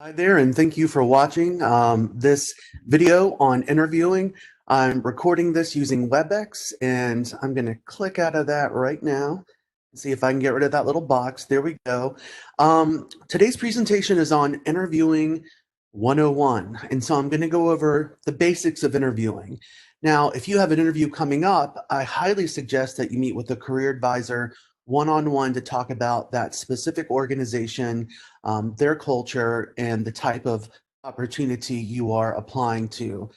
Hi there, and thank you for watching this video on interviewing. I'm recording this using WebEx, and I'm going to click out of that right now and see if I can get rid of that little box. There we go. Today's presentation is on interviewing 101, and so I'm going to go over the basics of interviewing. Now, if you have an interview coming up, I highly suggest that you meet with a career advisor one-on-one to talk about that specific organization, their culture, and the type of opportunity you are applying to.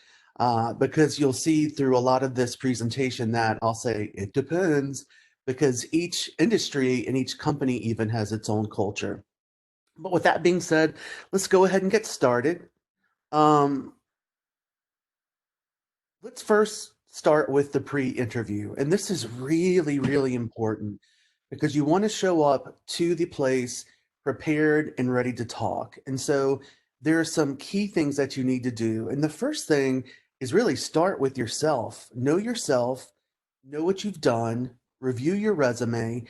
Because you'll see through a lot of this presentation that I'll say it depends, because each industry and each company even has its own culture. But with that being said, let's go ahead and get started. Um, let's first start with the pre-interview. And this is really, really important because you want to show up to the place prepared and ready to talk. And so there are some key things that you need to do. And the first thing is really start with yourself. Yourself, know what you've done, review your resume,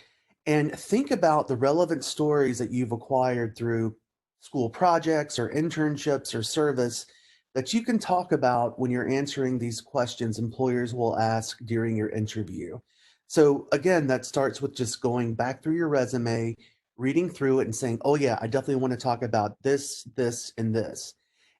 and think about the relevant stories that you've acquired through school projects or internships or service that you can talk about when you're answering these questions employers will ask during your interview. So again, that starts with just going back through your resume, reading through it and saying, oh yeah, I definitely want to talk about this, this, and this.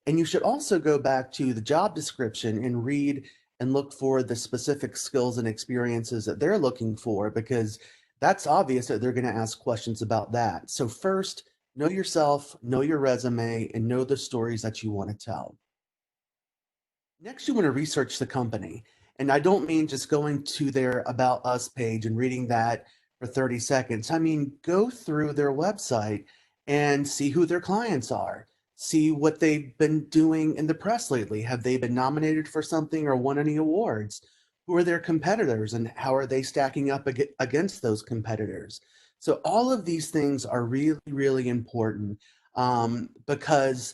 And you should also go back to the job description and read and look for the specific skills and experiences that they're looking for, because that's obvious that they're going to ask questions about that. So first, know yourself, know your resume, and know the stories that you want to tell. Next, you want to research the company. And I don't mean just going to their About Us page and reading that for 30 seconds. I mean, go through their website and see who their clients are. See what they've been doing in the press lately. Have they been nominated for something or won any awards? Who are their competitors and how are they stacking up against those competitors? So all of these things are really, really important because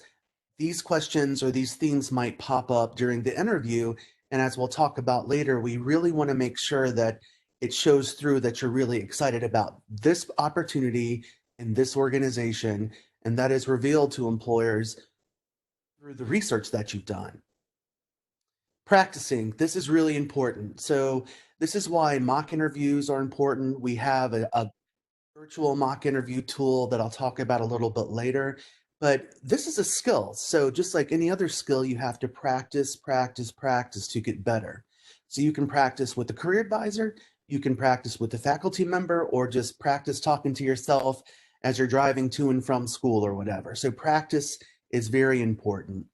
these questions or these themes might pop up during the interview. And as we'll talk about later, we really want to make sure that it shows through that you're really excited about this opportunity in this organization, and that is revealed to employers through the research that you've done. Practicing, this is really important. So this is why mock interviews are important. We have a virtual mock interview tool that I'll talk about a little bit later. But this is a skill. So just like any other skill, you have to practice, practice, practice to get better. So you can practice with the career advisor, you can practice with the faculty member, or just practice talking to yourself as you're driving to and from school or whatever. So practice is very important.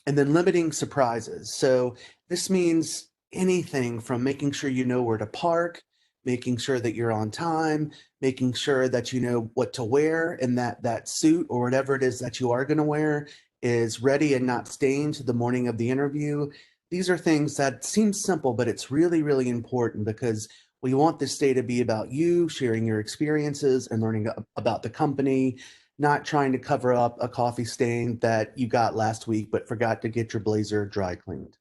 And then limiting surprises. So this means anything from making sure you know where to park, making sure that you're on time, making sure that you know what to wear and that that suit or whatever it is that you are going to wear is ready and not stained the morning of the interview. These are things that seem simple, but it's really, really important because we want this day to be about you sharing your experiences and learning about the company, not trying to cover up a coffee stain that you got last week but forgot to get your blazer dry cleaned.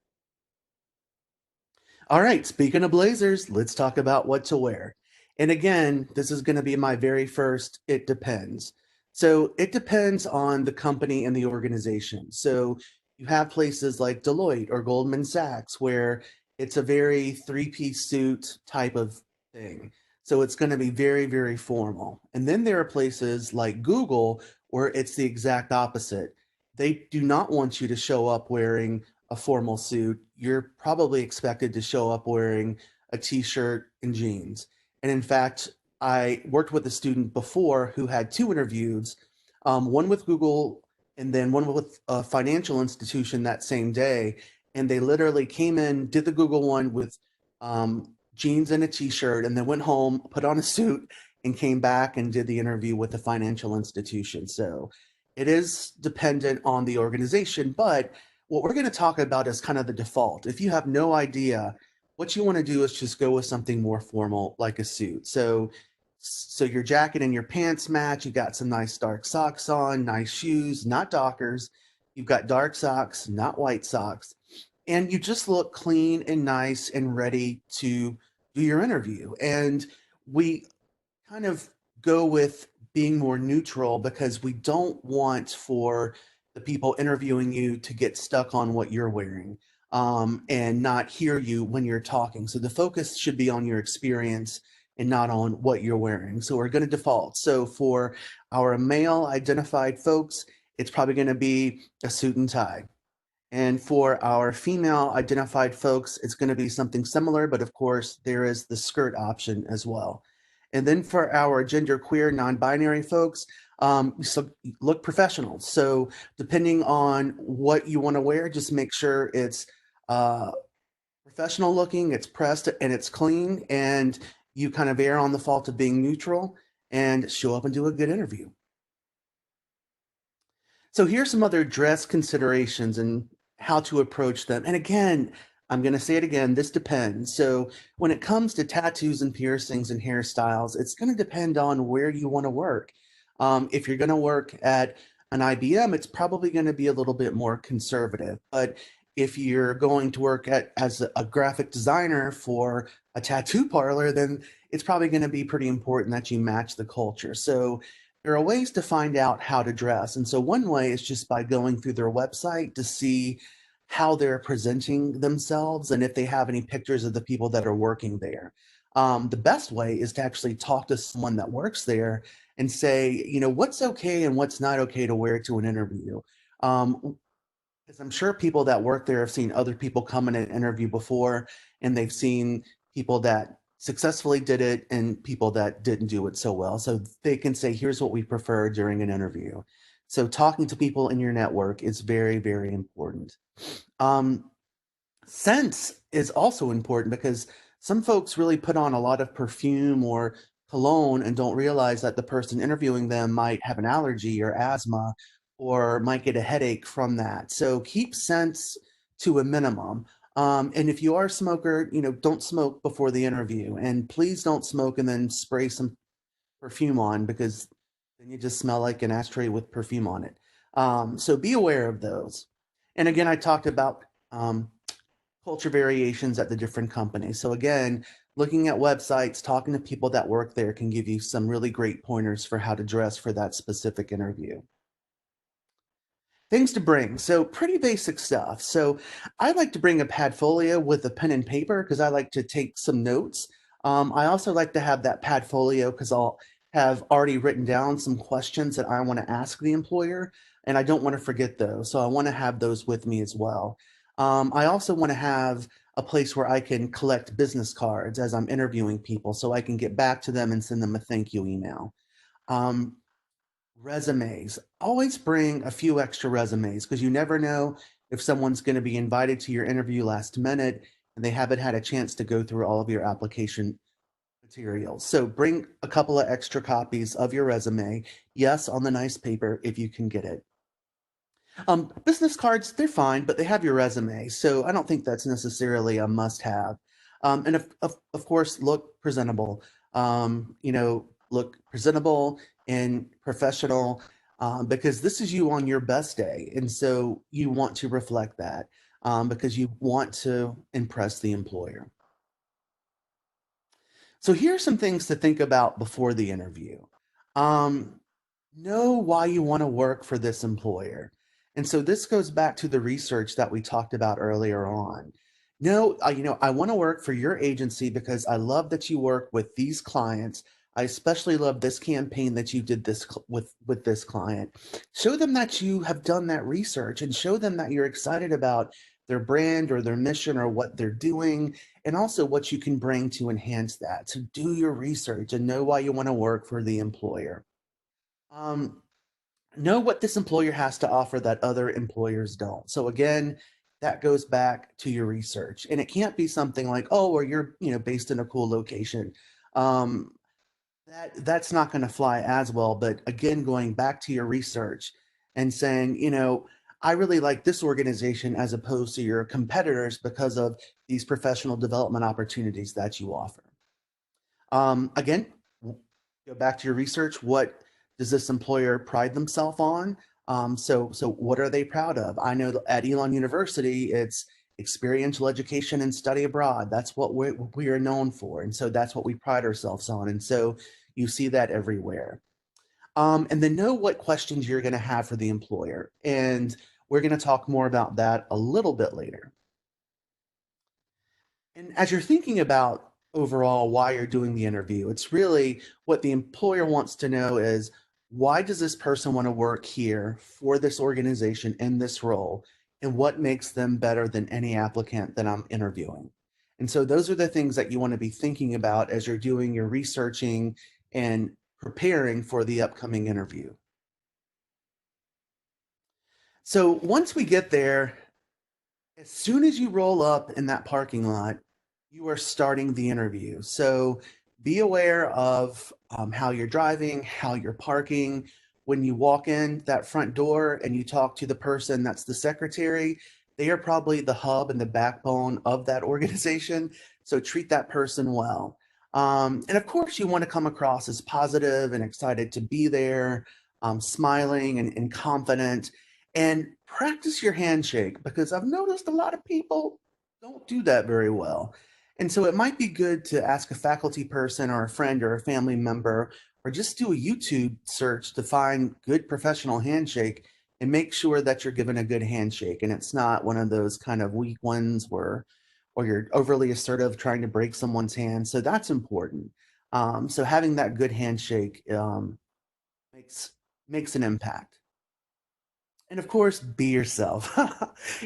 All right, speaking of blazers, let's talk about what to wear. And again, this is going to be my very first, it depends. So it depends on the company and the organization. So you have places like Deloitte or Goldman Sachs where it's a very three-piece suit type of thing. So it's going to be very, very formal. And then there are places like Google where it's the exact opposite. They do not want you to show up wearing a formal suit. You're probably expected to show up wearing a t-shirt and jeans. And in fact, I worked with a student before who had two interviews, one with Google and then one with a financial institution that same day. And they literally came in, did the Google one with jeans and a t-shirt, and then went home, put on a suit, and came back and did the interview with the financial institution. So it is dependent on the organization, but what we're going to talk about is kind of the default. If you have no idea, what you want to do is just go with something more formal like a suit. So your jacket and your pants match. You got some nice dark socks on, nice shoes, not Dockers. You've got dark socks, not white socks. And you just look clean and nice and ready to do your interview. And we kind of go with being more neutral because we don't want for the people interviewing you to get stuck on what you're wearing, and not hear you when you're talking. So the focus should be on your experience and not on what you're wearing. So we're going to default. So for our male identified folks, it's probably going to be a suit and tie. And for our female identified folks, it's going to be something similar, but of course, there is the skirt option as well. And then for our genderqueer, non-binary folks, so look professional. So depending on what you want to wear, just make sure it's uh, professional looking, it's pressed, and it's clean, and you kind of err on the fault of being neutral and show up and do a good interview. So here's some other dress considerations and how to approach them. And again, I'm going to say it again, this depends. So when it comes to tattoos and piercings and hairstyles, it's going to depend on where you want to work. If you're going to work at an IBM, it's probably going to be a little bit more conservative. But if you're going to work at as a graphic designer for a tattoo parlor, then it's probably going to be pretty important that you match the culture. So there are ways to find out how to dress. And so one way is just by going through their website to see how they're presenting themselves and if they have any pictures of the people that are working there. The best way is to actually talk to someone that works there and say, what's okay and what's not okay to wear to an interview. Because I'm sure people that work there have seen other people come in and interview before, and they've seen people that successfully did it and people that didn't do it so well. So they can say, here's what we prefer during an interview. So talking to people in your network is very, very important. Um, Scent is also important because some folks really put on a lot of perfume or cologne and don't realize that the person interviewing them might have an allergy or asthma or might get a headache from that. So keep scents to a minimum. And if you are a smoker, don't smoke before the interview. And please don't smoke and then spray some perfume on, because then you just smell like an ashtray with perfume on it. So be aware of those. And again, I talked about culture variations at the different companies. So again, looking at websites, talking to people that work there can give you some really great pointers for how to dress for that specific interview. Things to bring. So pretty basic stuff. So I like to bring a padfolio with a pen and paper because I like to take some notes. I also like to have that padfolio because I'll have already written down some questions that I want to ask the employer, and I don't want to forget those. So I want to have those with me as well. I also want to have a place where I can collect business cards as I'm interviewing people so I can get back to them and send them a thank you email. Um, Resumes. Always bring a few extra resumes because you never know if someone's going to be invited to your interview last minute and they haven't had a chance to go through all of your application materials. So bring a couple of extra copies of your resume. Yes, on the nice paper if you can get it. Business cards, they're fine, but they have your resume. So I don't think that's necessarily a must have. And of course, look presentable. Look presentable and professional, because this is you on your best day. And so you want to reflect that, because you want to impress the employer. So here are some things to think about before the interview. Um, know why you want to work for this employer. And so this goes back to the research that we talked about earlier on. No, I want to work for your agency because I love that you work with these clients. I especially love this campaign that you did this with this client. Show them that you have done that research and show them that you're excited about their brand or their mission or what they're doing, and also what you can bring to enhance that. So do your research and know why you want to work for the employer. Um, know what this employer has to offer that other employers don't. So again, that goes back to your research, and it can't be something like, oh, or you're based in a cool location. Um, that's not going to fly as well. But again, going back to your research and saying, I really like this organization as opposed to your competitors because of these professional development opportunities that you offer. Again, go back to your research. What does this employer pride themselves on? So what are they proud of? I know that at Elon University, it's experiential education and study abroad. That's what we are known for. And so that's what we pride ourselves on. And so you see that everywhere. And then know what questions you're going to have for the employer. And we're going to talk more about that a little bit later. And as you're thinking about overall why you're doing the interview, it's really what the employer wants to know is, why does this person want to work here for this organization in this role? And what makes them better than any applicant that I'm interviewing? And so those are the things that you want to be thinking about as you're doing your researching and preparing for the upcoming interview. So once we get there, as soon as you roll up in that parking lot, you are starting the interview. So be aware of how you're driving, how you're parking. When you walk in that front door and you talk to the person that's the secretary, they are probably the hub and the backbone of that organization. So treat that person well. And of course, you want to come across as positive and excited to be there, smiling and confident, and practice your handshake, because I've noticed a lot of people don't do that very well. And so it might be good to ask a faculty person or a friend or a family member, or just do a YouTube search to find good professional handshake and make sure that you're given a good handshake and it's not one of those kind of weak ones where or you're overly assertive trying to break someone's hand. So that's important. So having that good handshake makes makes an impact. And of course, be yourself.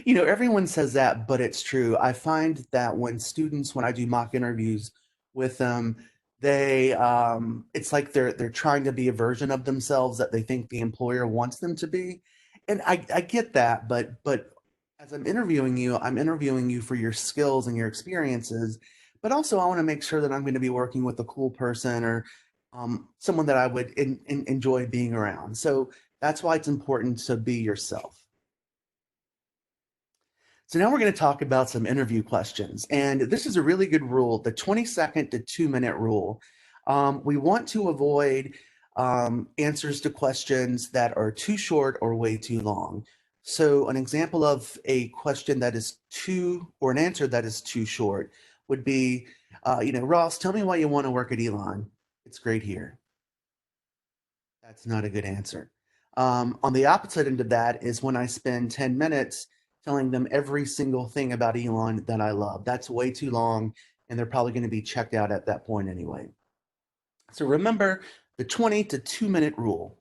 Everyone says that, but it's true. I find that when I do mock interviews with them, it's like they're trying to be a version of themselves that they think the employer wants them to be. And I get that, but as I'm interviewing you for your skills and your experiences, but also I want to make sure that I'm going to be working with a cool person or someone that I would enjoy being around. So that's why it's important to be yourself. So now we're going to talk about some interview questions. And this is a really good rule, the 20-second to 2-minute rule. We want to avoid answers to questions that are too short or way too long. So an example of a question that is or an answer that is too short would be, Ross, tell me why you want to work at Elon. It's great here. That's not a good answer. On the opposite end of that is when I spend 10 minutes telling them every single thing about Elon that I love. That's way too long, and they're probably going to be checked out at that point anyway. So remember the 20 to 2-minute rule.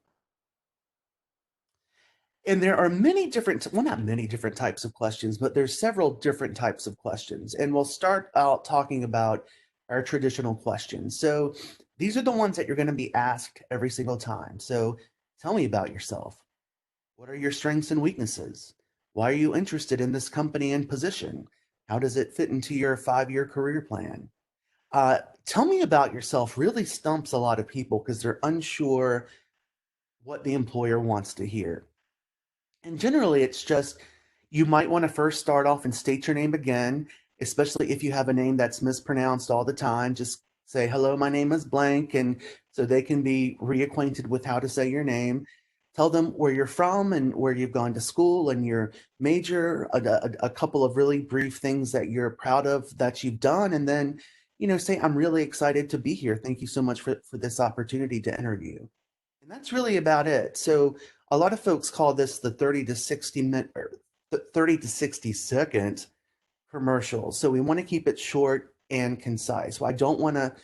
And there are not many different types of questions, but there's several different types of questions. And we'll start out talking about our traditional questions. So these are the ones that you're going to be asked every single time. So tell me about yourself. What are your strengths and weaknesses? Why are you interested in this company and position? How does it fit into your 5-year career plan? Tell me about yourself really stumps a lot of people because they're unsure what the employer wants to hear. And generally, it's just you might want to first start off and state your name again, especially if you have a name that's mispronounced all the time. Just say, hello, my name is blank. And so they can be reacquainted with how to say your name. Tell them where you're from and where you've gone to school and your major, a couple of really brief things that you're proud of that you've done. And then, say, I'm really excited to be here. Thank you so much for this opportunity to interview. And that's really about it. So a lot of folks call this the 30 to 60 minute or 30 to 60-second commercial. So we want to keep it short and concise. So I don't want to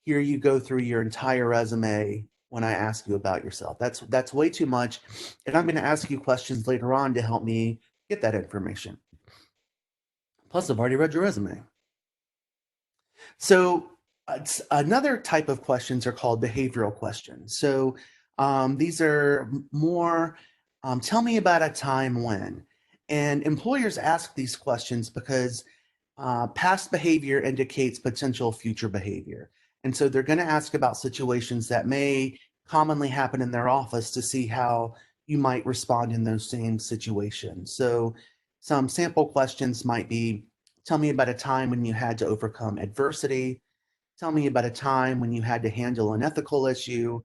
hear you go through your entire resume when I ask you about yourself. That's way too much. And I'm going to ask you questions later on to help me get that information. Plus, I've already read your resume. So another type of questions are called behavioral questions. So these are more, tell me about a time when. And employers ask these questions because past behavior indicates potential future behavior. And so they're going to ask about situations that may commonly happen in their office to see how you might respond in those same situations. So some sample questions might be, tell me about a time when you had to overcome adversity. Tell me about a time when you had to handle an ethical issue.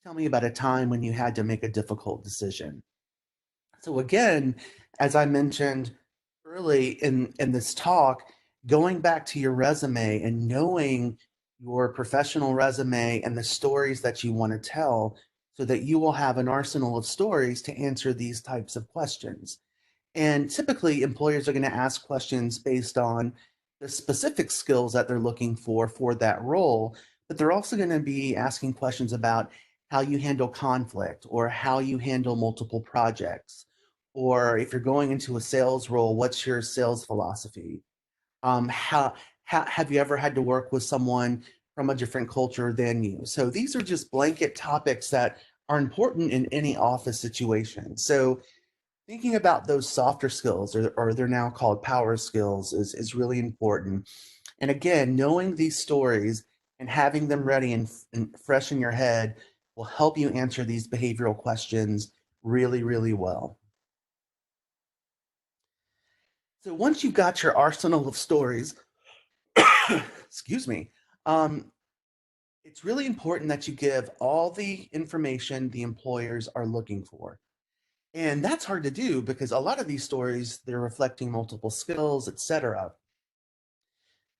Tell me about a time when you had to make a difficult decision. So again, as I mentioned early in this talk, going back to your resume and knowing your professional resume and the stories that you want to tell so that you will have an arsenal of stories to answer these types of questions. And typically, employers are going to ask questions based on the specific skills that they're looking for that role, but they're also going to be asking questions about how you handle conflict or how you handle multiple projects. Or if you're going into a sales role, what's your sales philosophy? How, have you ever had to work with someone from a different culture than you? So these are just blanket topics that are important in any office situation. So thinking about those softer skills, or they're now called power skills, is really important. And again, knowing these stories and having them ready and fresh in your head will help you answer these behavioral questions really, really well. So once you've got your arsenal of stories, excuse me, um, it's really important that you give all the information the employers are looking for. And that's hard to do because a lot of these stories, they're reflecting multiple skills, etc.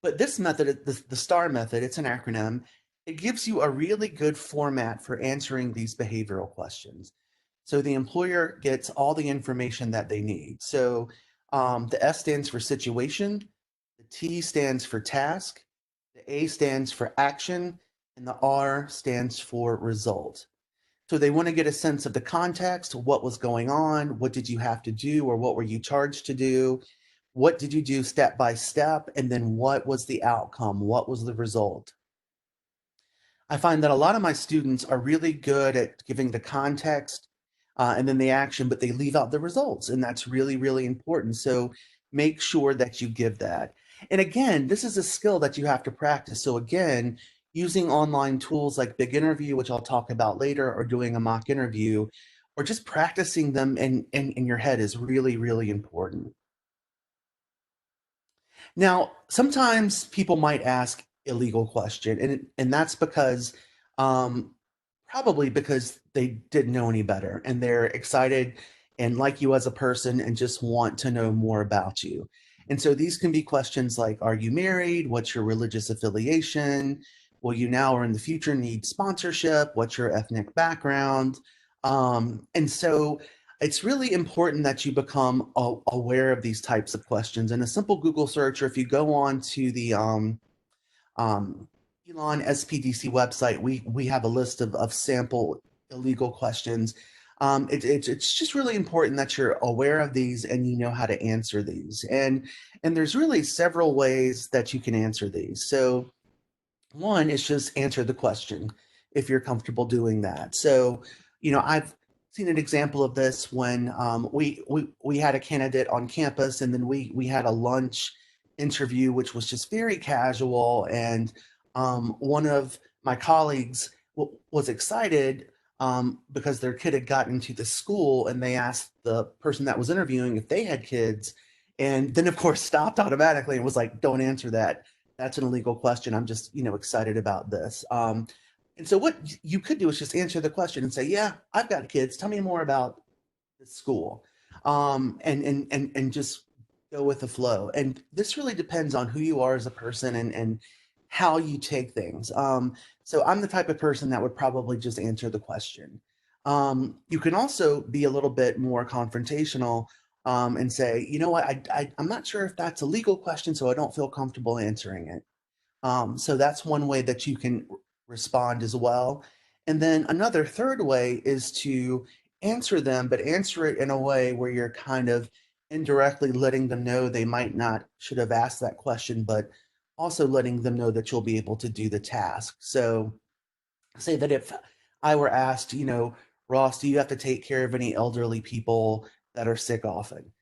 But this method, the STAR method, it's an acronym. It gives you a really good format for answering these behavioral questions. So the employer gets all the information that they need. So the S stands for situation, the T stands for task, the A stands for action, and the R stands for result. So they want to get a sense of the context, what was going on, what did you have to do, or what were you charged to do? What did you do step by step? And then what was the outcome? What was the result? I find that a lot of my students are really good at giving the context and then the action, but they leave out the results. And that's really, really important. So make sure that you give that. And again, this is a skill that you have to practice. So again, using online tools like Big Interview, which I'll talk about later, or doing a mock interview, or just practicing them in your head is really, really important. Now, sometimes people might ask illegal question, and that's because um, probably because they didn't know any better and they're excited and like you as a person and just want to know more about you. And so these can be questions like, are you married? What's your religious affiliation? Will you now or in the future need sponsorship? What's your ethnic background? And so it's really important that you become aware of these types of questions. And a simple Google search, or if you go on to the um, Elon SPDC website, we have a list of sample illegal questions. It's just really important that you're aware of these and you know how to answer these. And there's really several ways that you can answer these. So one is just answer the question if you're comfortable doing that. So, I've seen an example of this when we had a candidate on campus, and then we had a lunch interview, which was just very casual. And one of my colleagues was excited because their kid had gotten into the school, and they asked the person that was interviewing if they had kids, and then of course stopped automatically and was like, "Don't answer that, that's an illegal question. I'm just, excited about this." And so what you could do is just answer the question and say, "Yeah, I've got kids. Tell me more about the school," and just go with the flow. And this really depends on who you are as a person and how you take things. So I'm the type of person that would probably just answer the question. You can also be a little bit more confrontational and say, "You know what, I'm not sure if that's a legal question, so I don't feel comfortable answering it." So that's one way that you can respond as well. And then another third way is to answer them, but answer it in a way where you're kind of indirectly letting them know they might not should have asked that question, but also letting them know that you'll be able to do the task. So say that if I were asked, "Ross, do you have to take care of any elderly people that are sick often?"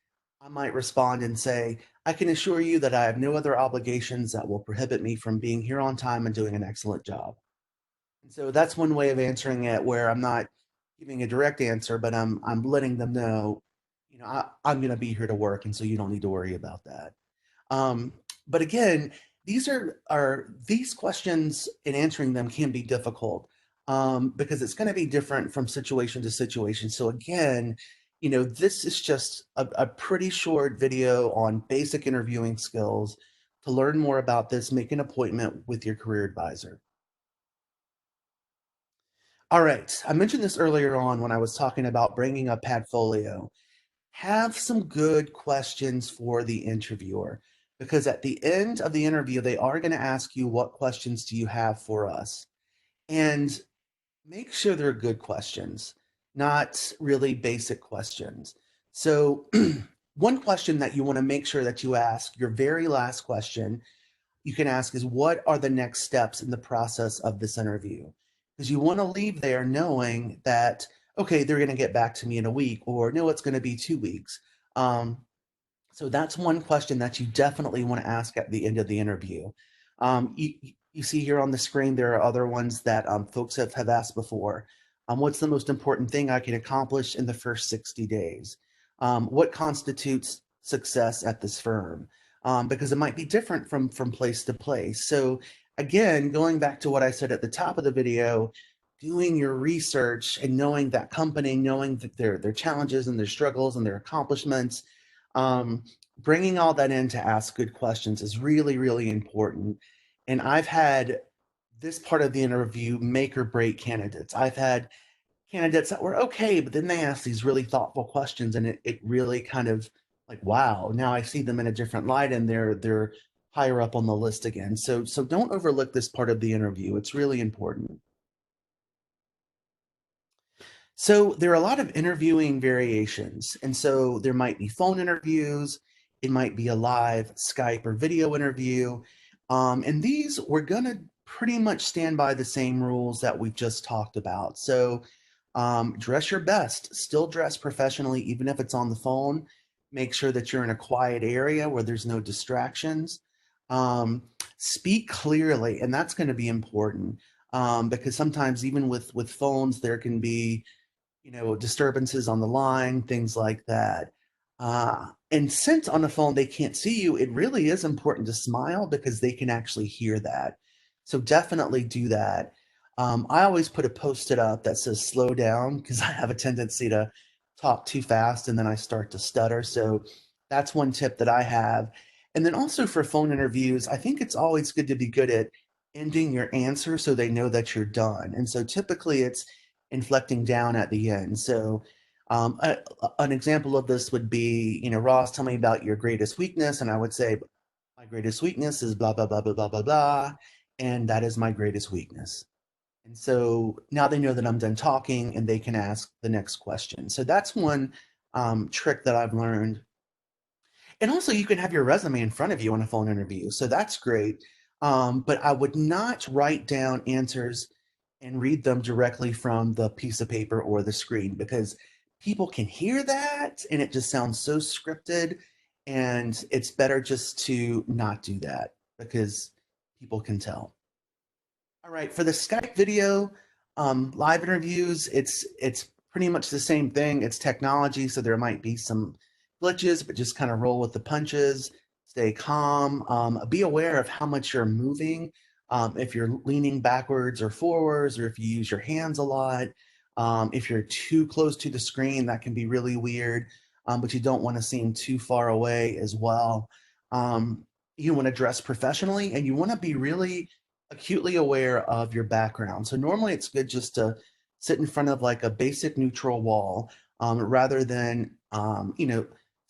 I might respond and say, "I can assure you that I have no other obligations that will prohibit me from being here on time and doing an excellent job." And so that's one way of answering it where I'm not giving a direct answer, but I'm letting them know, I'm going to be here to work, and so you don't need to worry about that. Um, but again, these are these questions and answering them can be difficult because it's going to be different from situation to situation. So again, this is just a pretty short video on basic interviewing skills. To learn more about this, make an appointment with your career advisor. All right. I mentioned this earlier on when I was talking about bringing up Padfolio. Have some good questions for the interviewer because at the end of the interview, they are going to ask you, what questions do you have for us? And make sure they're good questions, not really basic questions. So, one question that you want to make sure that you ask, your very last question, you can ask is, what are the next steps in the process of this interview? Because you want to leave there knowing that, okay, they're going to get back to me in a week, or no, it's going to be 2 weeks. Um, so that's one question that you definitely want to ask at the end of the interview. You see here on the screen, there are other ones that folks have asked before. What's the most important thing I can accomplish in the first 60 days? What constitutes success at this firm? Because it might be different from place to place. So again, going back to what I said at the top of the video, doing your research and knowing that company, knowing that their challenges and their struggles and their accomplishments, um, bringing all that in to ask good questions is really, really important. And I've had this part of the interview make or break candidates. I've had candidates that were okay, but then they ask these really thoughtful questions, and it really kind of like, wow, now I see them in a different light, and they're higher up on the list again. So don't overlook this part of the interview. It's really important. So there are a lot of interviewing variations. And so there might be phone interviews, it might be a live Skype or video interview. And these, we're going to pretty much stand by the same rules that we've just talked about. So dress your best, still dress professionally, even if it's on the phone. Make sure that you're in a quiet area where there's no distractions. Um, Speak clearly, and that's going to be important because sometimes, even with phones, there can be disturbances on the line, things like that. And since on the phone they can't see you, it really is important to smile because they can actually hear that. So definitely do that. I always put a post-it up that says slow down because I have a tendency to talk too fast and then I start to stutter. So that's one tip that I have. And then also for phone interviews, I think it's always good to be good at ending your answer so they know that you're done. And so typically it's inflecting down at the end. So, an example of this would be, Ross, tell me about your greatest weakness. And I would say, my greatest weakness is blah, blah, blah, blah, blah, blah, blah. And that is my greatest weakness. And so now they know that I'm done talking and they can ask the next question. So that's one trick that I've learned. And also, you can have your resume in front of you on a phone interview. So that's great. But I would not write down answers and read them directly from the piece of paper or the screen because people can hear that and it just sounds so scripted. And it's better just to not do that because people can tell. All right, for the Skype video live interviews, it's pretty much the same thing. It's technology, so there might be some glitches, but just kind of roll with the punches. Stay calm. Be aware of how much you're moving. If you're leaning backwards or forwards, or if you use your hands a lot. If you're too close to the screen, that can be really weird. But you don't want to seem too far away as well. Um, you want to dress professionally, and you want to be really acutely aware of your background. So normally it's good just to sit in front of like a basic neutral wall rather than,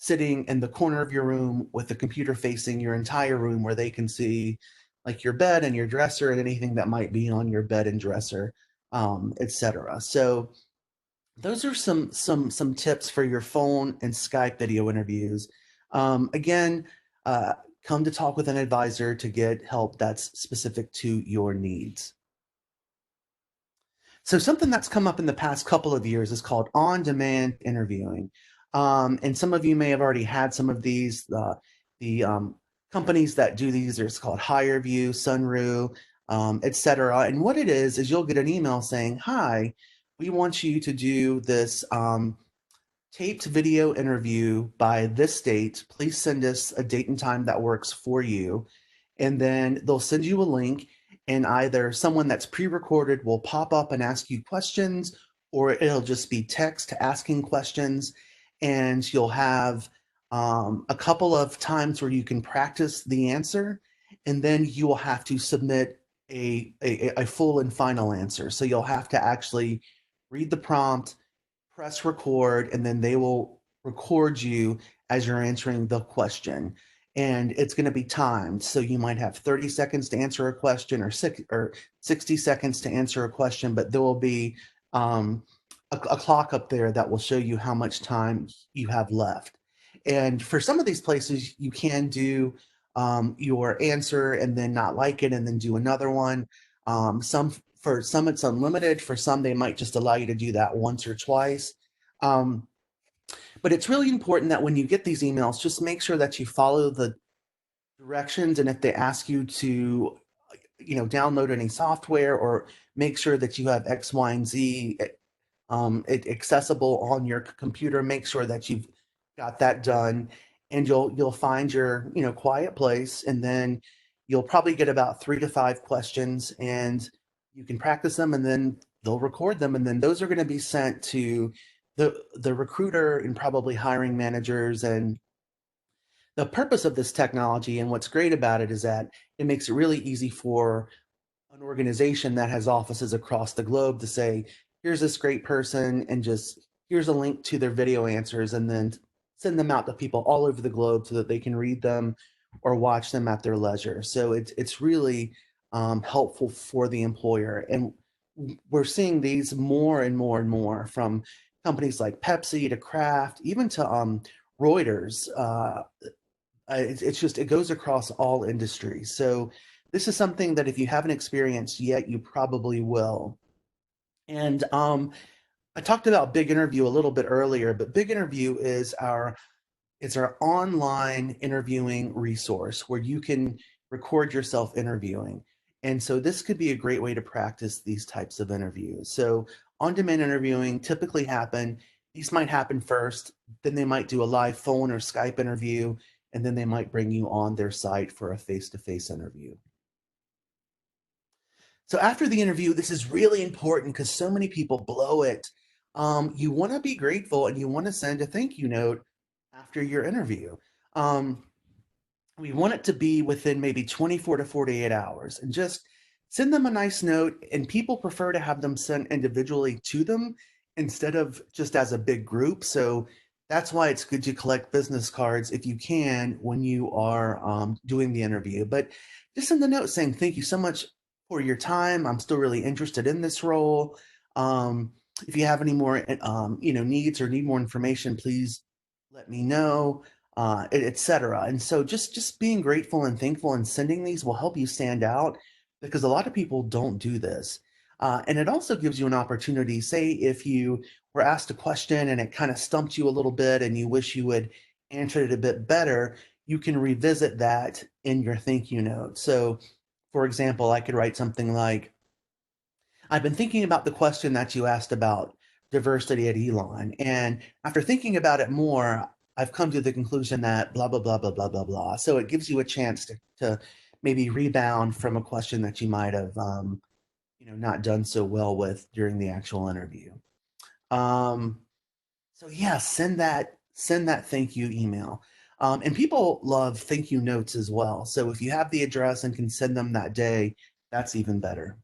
sitting in the corner of your room with the computer facing your entire room where they can see like your bed and your dresser and anything that might be on your bed and dresser, etc. So those are some tips for your phone and Skype video interviews. Again, uh, come to talk with an advisor to get help that's specific to your needs. So something that's come up in the past couple of years is called on-demand interviewing. And some of you may have already had some of these. The companies that do these are it's called HireVue, Sunroo, etc. And what it is you'll get an email saying, "Hi, we want you to do this taped video interview by this date. Please send us a date and time that works for you." And then they'll send you a link, and either someone that's pre-recorded will pop up and ask you questions, or it'll just be text asking questions. And you'll have a couple of times where you can practice the answer, and then you will have to submit a full and final answer. So you'll have to actually read the prompt, press record, and then they will record you as you're answering the question. And it's going to be timed. So you might have 30 seconds to answer a question, or 60 seconds to answer a question, but there will be a clock up there that will show you how much time you have left. And for some of these places, you can do your answer and then not like it and then do another one. For some it's unlimited. For some, they might just allow you to do that once or twice. Um, but it's really important that when you get these emails, just make sure that you follow the directions. And if they ask you to, download any software, or make sure that you have X, Y, and Z accessible on your computer, make sure that you've got that done, and you'll find your quiet place, and then you'll probably get about 3 to 5 questions, and you can practice them, and then they'll record them, and then those are going to be sent to the recruiter and probably hiring managers. And the purpose of this technology, and what's great about it, is that it makes it really easy for an organization that has offices across the globe to say, here's this great person, and just here's a link to their video answers, and then send them out to people all over the globe so that they can read them or watch them at their leisure. So it's really helpful for the employer. And we're seeing these more and more and more from companies like Pepsi to Kraft, even to Reuters. It's just, it goes across all industries. So this is something that if you haven't experienced yet, you probably will. And I talked about Big Interview a little bit earlier, but Big Interview is our online interviewing resource where you can record yourself interviewing. And so this could be a great way to practice these types of interviews. So on-demand interviewing typically these might happen first, then they might do a live phone or Skype interview, and then they might bring you on their site for a face-to-face interview. So after the interview, this is really important because so many people blow it. You want to be grateful, and you want to send a thank you note after your interview. Um, we want it to be within maybe 24 to 48 hours, and just send them a nice note. And people prefer to have them sent individually to them instead of just as a big group. So that's why it's good to collect business cards if you can when you are doing the interview. But just send a note saying, thank you so much for your time. I'm still really interested in this role. If you have any more needs or need more information, please let me know, etc. And so just being grateful and thankful and sending these will help you stand out, because a lot of people don't do this. And it also gives you an opportunity. Say if you were asked a question and it kind of stumped you a little bit and you wish you would answer it a bit better, you can revisit that in your thank you note. So for example, I could write something like, I've been thinking about the question that you asked about diversity at Elon. And after thinking about it more, I've come to the conclusion that blah, blah, blah, blah, blah, blah, blah. So it gives you a chance to maybe rebound from a question that you might have, not done so well with during the actual interview. Um, so yeah, send that thank you email. And people love thank you notes as well. So if you have the address and can send them that day, that's even better.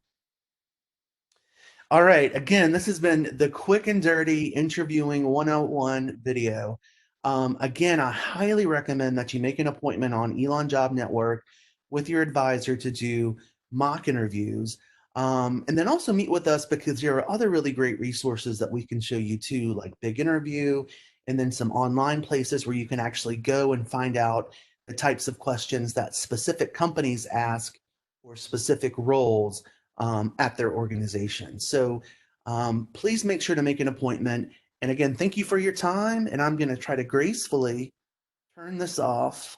All right. Again, this has been the quick and dirty interviewing 101 video. Again, I highly recommend that you make an appointment on Elon Job Network with your advisor to do mock interviews. And then also meet with us, because there are other really great resources that we can show you too, like Big Interview, and then some online places where you can actually go and find out the types of questions that specific companies ask for specific roles at their organization. So please make sure to make an appointment. And again, thank you for your time. And I'm going to try to gracefully turn this off.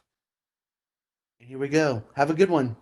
And here we go. Have a good one.